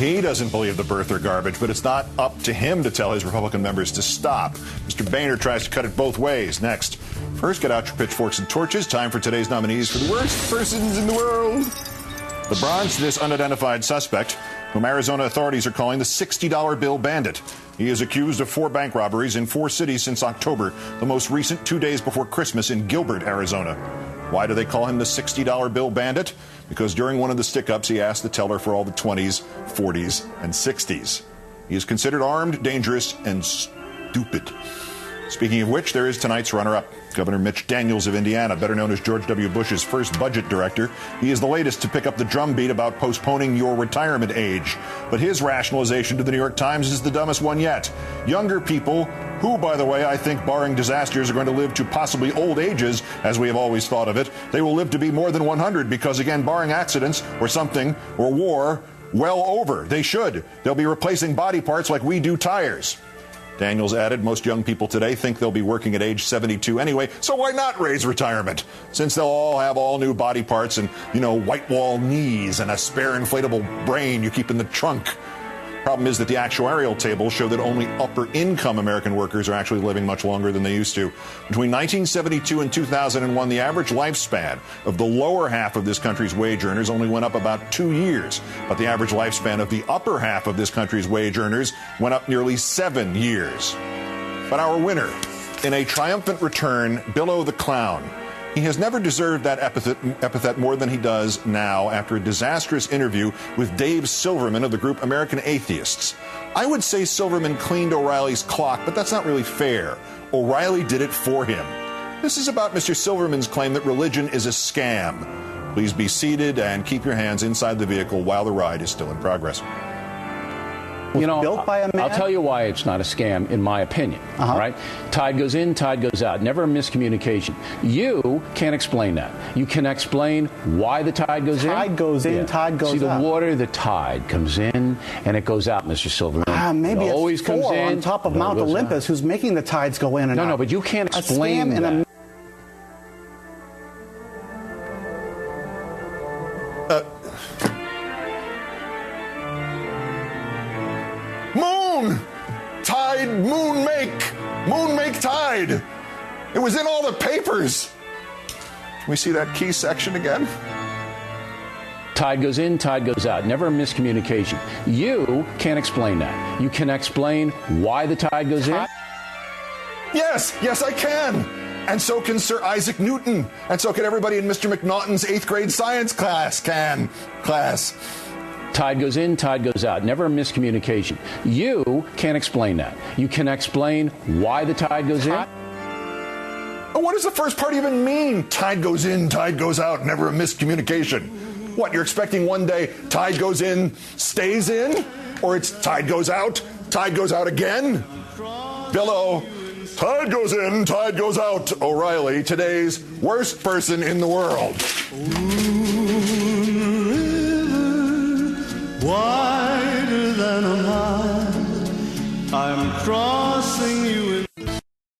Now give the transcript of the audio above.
he doesn't believe the birther garbage, but it's not up to him to tell his Republican members to stop. Mr. Boehner tries to cut it both ways. Next. First, get out your pitchforks and torches. Time for today's nominees for the worst persons in the world. The bronze to this unidentified suspect, whom Arizona authorities are calling the $60 bill bandit. He is accused of 4 bank robberies in 4 cities since October, the most recent 2 days before Christmas in Gilbert, Arizona. Why do they call him the $60 bill bandit? Because during one of the stick-ups, he asked the teller for all the 20s, 40s, and 60s. He is considered armed, dangerous, and stupid. Speaking of which, there is tonight's runner-up. Governor Mitch Daniels of Indiana, better known as George W. Bush's first budget director. He is the latest to pick up the drumbeat about postponing your retirement age. But his rationalization to the New York Times is the dumbest one yet. Younger people, who, by the way, I think, barring disasters, are going to live to possibly old ages, as we have always thought of it. They will live to be more than 100 because, again, barring accidents or something, or war, well over. They should. They'll be replacing body parts like we do tires. Daniels added, most young people today think they'll be working at age 72 anyway, so why not raise retirement? Since they'll all have all new body parts and, white wall knees and a spare inflatable brain you keep in the trunk. Problem is that the actuarial tables show that only upper-income American workers are actually living much longer than they used to. Between 1972 and 2001, the average lifespan of the lower half of this country's wage earners only went up about 2 years. But the average lifespan of the upper half of this country's wage earners went up nearly 7 years. But our winner, in a triumphant return, Billo the Clown. He has never deserved that epithet more than he does now after a disastrous interview with Dave Silverman of the group American Atheists. I would say Silverman cleaned O'Reilly's clock, but that's not really fair. O'Reilly did it for him. This is about Mr. Silverman's claim that religion is a scam. Please be seated and keep your hands inside the vehicle while the ride is still in progress. Built by a man? I'll tell you why it's not a scam, in my opinion. All right? Tide goes in, tide goes out. Never a miscommunication. You can't explain that. You can explain why the tide goes in. Tide goes in, tide goes out. See, the water, the tide comes in, and it goes out, Mr. Silverman. Maybe it it's always comes in on top of Mount Olympus who's making the tides go in and out. No, but you can't explain that. Moon! Tide, moon make tide. It was in all the papers. Can we see that key section again? Tide goes in, tide goes out. Never a miscommunication. You can't explain that. You can explain why the tide goes in. Yes, I can. And so can Sir Isaac Newton. And so can everybody in Mr. McNaughton's 8th grade science class. Tide goes in, tide goes out. Never a miscommunication. You can't explain that. You can explain why the tide goes in. What does the first part even mean? Tide goes in, tide goes out, never a miscommunication. What, you're expecting one day tide goes in, stays in? Or it's tide goes out again? Billo, tide goes in, tide goes out. O'Reilly, today's worst person in the world.